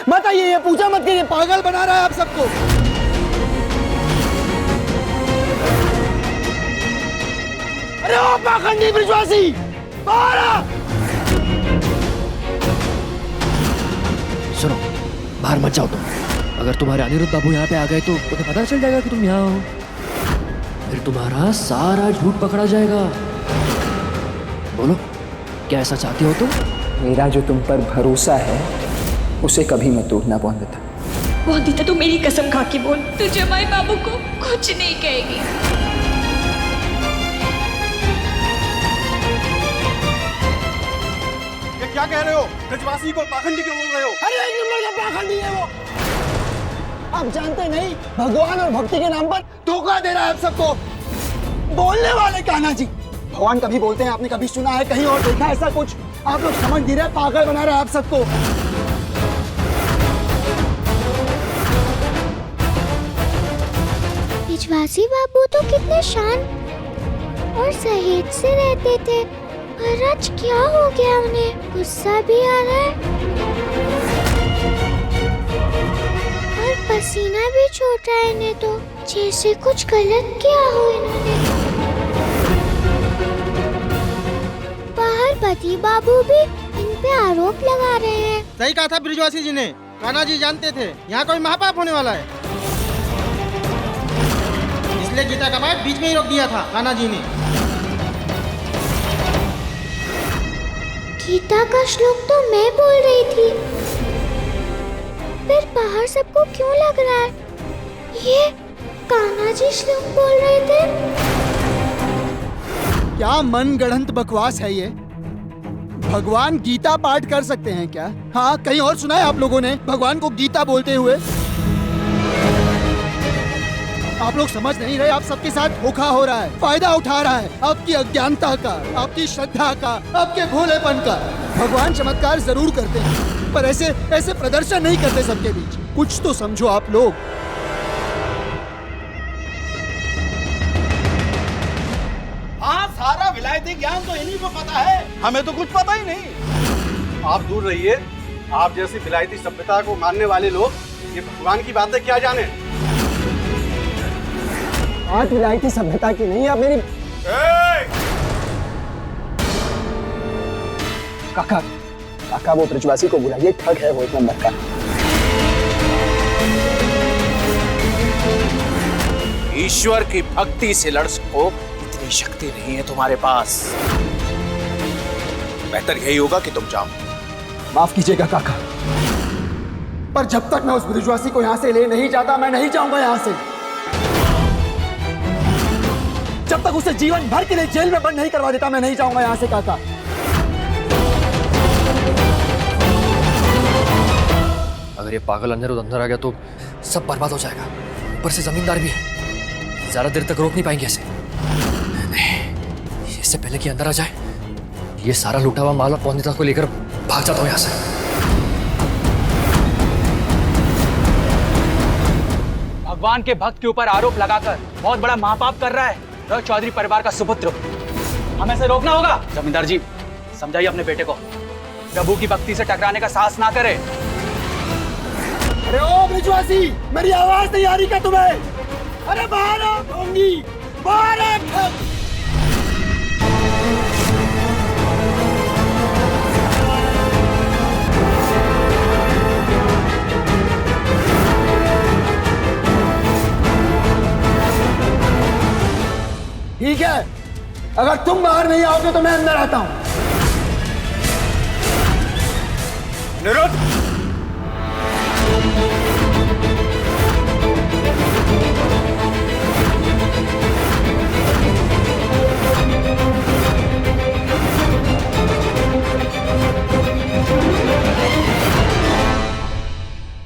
मत आइए, ये पूजा मत कीजिए, पागल बना रहा है आप सबको। अरे ओ पाखंडी ब्रिजवासी, बाहर आ! सुनो, बाहर मत जाओ तुम। अगर तुम्हारे अनिरुद्ध बाबू यहाँ पे आ गए तो उन्हें पता चल जाएगा कि तुम यहाँ हो, फिर तुम्हारा सारा झूठ पकड़ा जाएगा। बोलो, क्या ऐसा चाहती हो तुम? मेरा जो तुम पर भरोसा है उसे कभी मत तोड़ना बोंदिता। बोंदिता, तू मेरी कसम खा के बोल, तू जमाई बाबू को कुछ नहीं कहेगी। ये क्या कह रहे हो? ब्रजवासी को पाखंडी क्यों बोल रहे हो? अरे एक नंबर का पाखंडी है वो। आप जानते नहीं, भगवान और भक्ति के नाम पर धोखा दे रहा है आप सबको। बोलने वाले कान्हा जी, भगवान कभी बोलते हैं, आपने कभी सुना है, कहीं और देखा ऐसा कुछ? आप लोग समझ नहीं रहे, पागल बना रहे हैं आप सबको। ब्रिजवासी बाबू तो कितने शांत और सहेज से रहते थे, और आज क्या हो गया? उन्हें गुस्सा भी आ रहा है और पसीना भी छूट रहा है इन्हें, तो जैसे कुछ गलत किया हो इन्होंने। बाहर पति बाबू भी इन पे आरोप लगा रहे हैं। सही कहा था ब्रिजवासी जी ने, कान्हा जी जानते थे यहाँ कोई महापाप होने वाला है, इसलिए गीता का पाठ बीच में ही रोक दिया था कान्हा जी ने। गीता का श्लोक तो मैं बोल रही थी, फिर बाहर सबको क्यों लग रहा है ये कान्हा जी श्लोक बोल रहे थे? क्या मन गढ़ंत बकवास है ये? भगवान गीता पाठ कर सकते हैं क्या? हाँ, कहीं और सुना है आप लोगों ने भगवान को गीता बोलते हुए? आप लोग समझ नहीं रहे, आप सबके साथ धोखा हो रहा है, फायदा उठा रहा है आपकी अज्ञानता का, आपकी श्रद्धा का, आपके भोलेपन का। भगवान चमत्कार जरूर करते हैं, पर ऐसे ऐसे प्रदर्शन नहीं करते सबके बीच। कुछ तो समझो आप लोग। हाँ, सारा विलायती ज्ञान तो इन्हीं को पता है, हमें तो कुछ पता ही नहीं। आप दूर रहिए, आप जैसी विलायती सभ्यता को मानने वाले लोग ये भगवान की बातें क्या जाने। बात विलायती सभ्यता की नहीं, आप मेरी काका, काका वो ब्रजवासी को बुलाइए, ठग है वो एक नंबर का। ईश्वर की भक्ति से लड़ सको इतनी शक्ति नहीं है तुम्हारे पास। बेहतर यही होगा कि तुम जाओ। माफ कीजिएगा काका, पर जब तक मैं उस ब्रिजवासी को यहाँ से ले नहीं जाता, मैं नहीं जाऊंगा यहाँ से। जब तक उसे जीवन भर के लिए जेल में बंद नहीं करवा देता, मैं नहीं जाऊंगा यहाँ से काका। अगर ये पागल अनिरुद्ध अंदर आ गया तो सब बर्बाद हो जाएगा। ऊपर से जमींदार भी है, ज्यादा देर तक रोक नहीं पाएंगे इसे। नहीं, इससे पहले कि अंदर आ जाए, ये सारा लूटा हुआ माल और बोंदिता को लेकर भाग जाता हूँ यहाँ से। भगवान के भक्त के ऊपर आरोप लगाकर बहुत बड़ा महापाप कर रहा है रॉय चौधरी परिवार का सुपुत्र। हमें इसे रोकना होगा। जमींदार जी, समझाइए अपने बेटे को, प्रभु की भक्ति से टकराने का साहस ना करे। अरे ओ ब्रिजवासी, मेरी आवाज नहीं आ रही क्या तुम्हें? अरे बाहर आ ढोंगी, बाहर आ ठग। ठीक है, अगर तुम बाहर नहीं आओगे तो मैं अंदर आता हूं। निरुद्ध,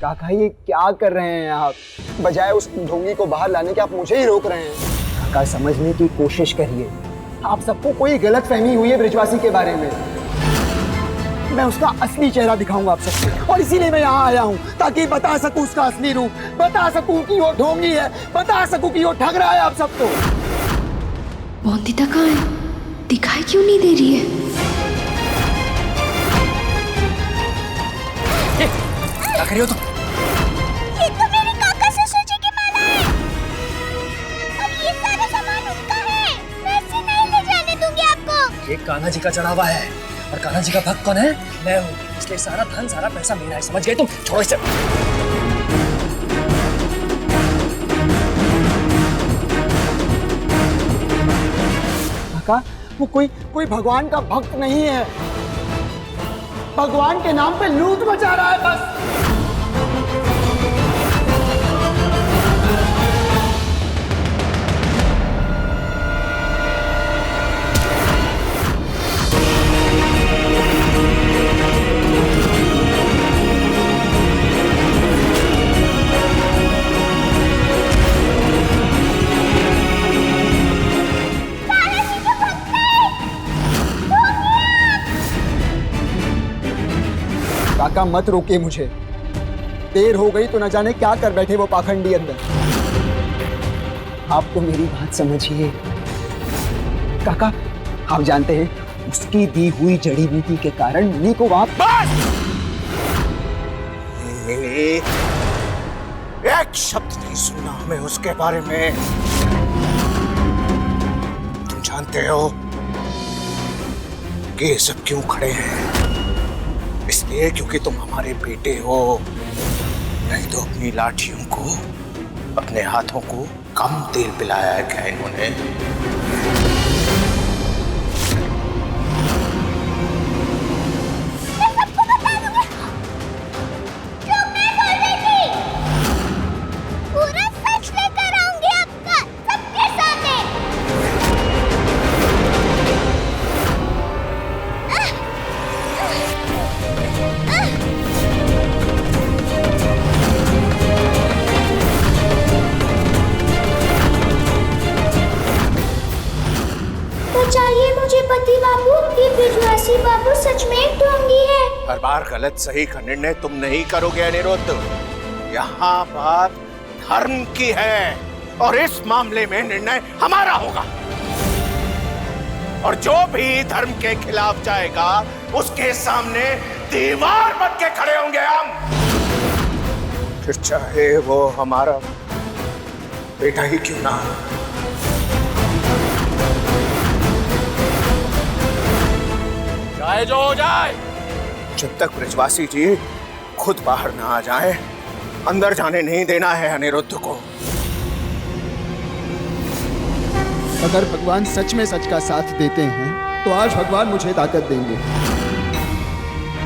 काका ये क्या कर रहे हैं आप? बजाय उस ढोंगी को बाहर लाने के आप मुझे ही रोक रहे हैं। काका समझने की कोशिश करिए, आप सबको कोई गलत फहमी हुई है ब्रिजवासी के बारे में। मैं उसका असली चेहरा दिखाऊंगा आप सबको, और इसीलिए मैं यहाँ आया हूँ, ताकि बता सकूं उसका असली रूप, बता सकूं कि वो ढोंगी है, बता सकूं कि वो ठग रहा है आप सबको। बोंदिता कहाँ है? दिखाई क्यों नहीं दे रही है? क्या कर रही हो तुम? ये तो मेरे काका ससुर जी की माला है और ये सारा सामान उनका है। मैं इसे नहीं ले जाने दूंगी आपको। ये कान्हा जी का चढ़ावा है और कान्हा जी का भक्त कौन है? मैं हूँ, इसलिए सारा धन सारा पैसा मेरा है, समझ गए तुम? छोड़ो इसे। काका वो कोई भगवान का भक्त नहीं है, भगवान के नाम पे लूट मचा रहा है बस। काका मत रोकिए मुझे, देर हो गई तो न जाने क्या कर बैठे वो पाखंडी अंदर। आप तो मेरी बात समझिए काका, आप जानते हैं उसकी दी हुई जड़ी बूटी के कारण मिनी को वापस। मिनी, एक शब्द नहीं सुनना हमें उसके बारे में। तुम जानते हो कि ये सब क्यों खड़े हैं? इसलिए क्योंकि तुम हमारे बेटे हो, नहीं तो अपनी लाठियों को, अपने हाथों को कम तेल पिलाया है क्या इन्होंने? पूरा सच लेकर आऊंगी आपका सबके सामने। बचाइए मुझे पति बाबू, ये विश्वासी बाबू सच में एक ढोंगी है। हर बार गलत सही का निर्णय तुम नहीं करोगे अनिरुद्ध। यहाँ बात धर्म की है और इस मामले में निर्णय हमारा होगा। और जो भी धर्म के खिलाफ जाएगा उसके सामने दीवार बन के खड़े होंगे हम, फिर चाहे वो हमारा बेटा ही क्यों ना हो। चाहे जो हो जाए, जब तक ब्रजवासी जी खुद बाहर ना आ जाए, अंदर जाने नहीं देना है अनिरुद्ध को। अगर भगवान सच में सच का साथ देते हैं तो आज भगवान मुझे ताकत देंगे,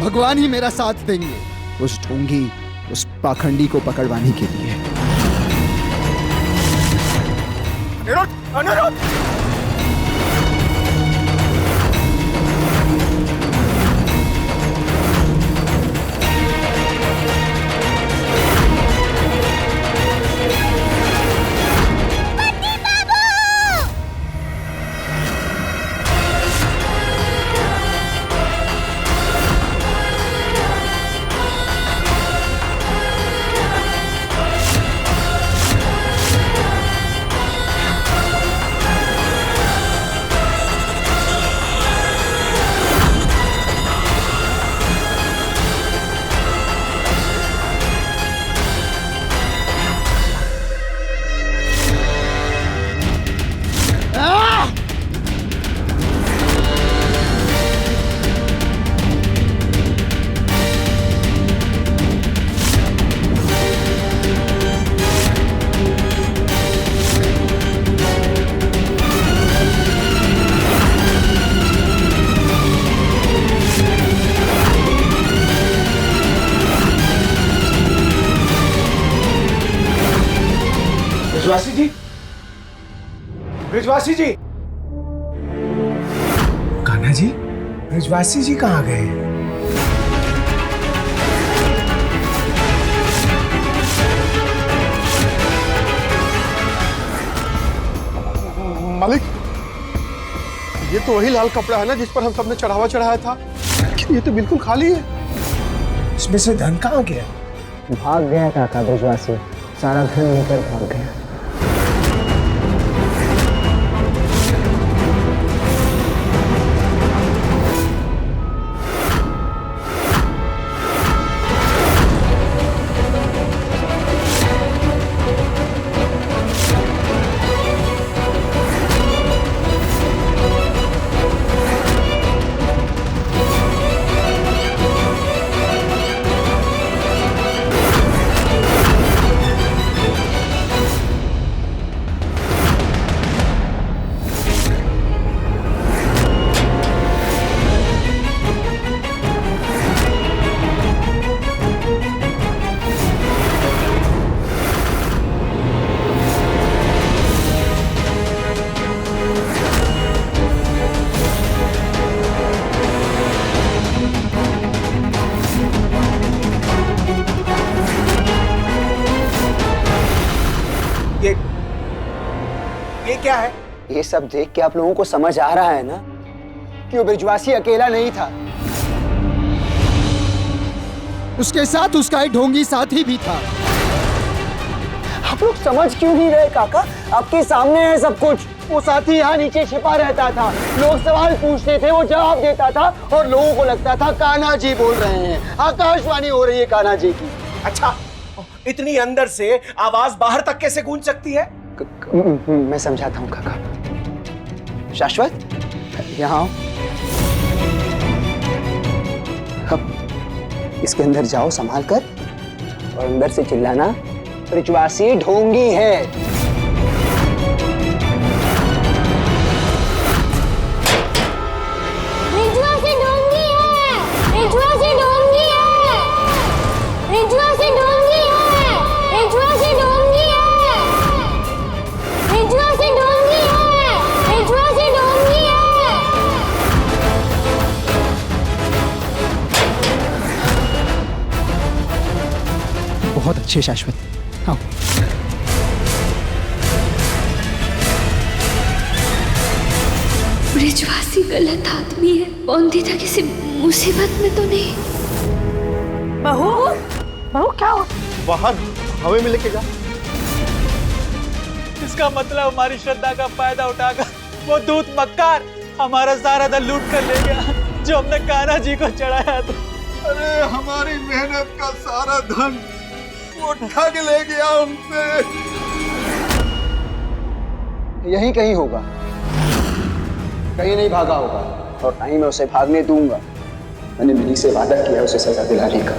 भगवान ही मेरा साथ देंगे उस ढोंगी, उस पाखंडी को पकड़वाने के लिए। अनिरुद्ध, अनिरुद्ध! ब्रिजवासी जी, ब्रिजवासी जी, कान्हा जी, ब्रिजवासी जी कहाँ गए? मालिक, ये तो वही लाल कपड़ा है ना जिस पर हम सबने चढ़ावा चढ़ाया था, लेकिन ये तो बिल्कुल खाली है। इसमें से धन कहाँ गया? भाग गया काका ब्रजवासी, सारा धन लेकर भाग गया। क्या है? ये सब देख के आप लोगों को समझ आ रहा है ना कि वो ब्रिजवासी अकेला नहीं था। उसके साथ उसका एक ढोंगी साथी भी था। आप लोग समझ क्यों नहीं रहे काका? आपके सामने है सब कुछ। वो साथी यहाँ नीचे छिपा रहता था, लोग सवाल पूछते थे, वो जवाब देता था और लोगों को लगता था कान्हा जी बोल रहे हैं, आकाशवाणी हो रही है कान्हा जी की। अच्छा, इतनी अंदर से आवाज बाहर तक कैसे गूंज सकती है? मैं समझाता हूँ काका। शाश्वत, यहाँ आओ। अब इसके अंदर जाओ संभाल कर और अंदर से चिल्लाना, ब्रिजवासी ढोंगी है। बहुत अच्छे शाश्वत, आओ। ब्रिजवासी गलत आदमी है। बौंदीता किसी मुसीबत में तो नहीं? बहू, बहू क्या हो? बाहर हमें में लेके जा। इसका मतलब हमारी श्रद्धा का फायदा उठाकर वो दूत मक्कार हमारा सारा धन लूट कर ले गया जो हमने कान्हा जी को चढ़ाया था। अरे हमारी मेहनत का सारा धन वो ठग ले गया हमसे। यही कहीं होगा, कहीं नहीं भागा होगा और ना ही मैं उसे भागने दूंगा। मैंने मिली से वादा किया उसे सजा दिलाने का।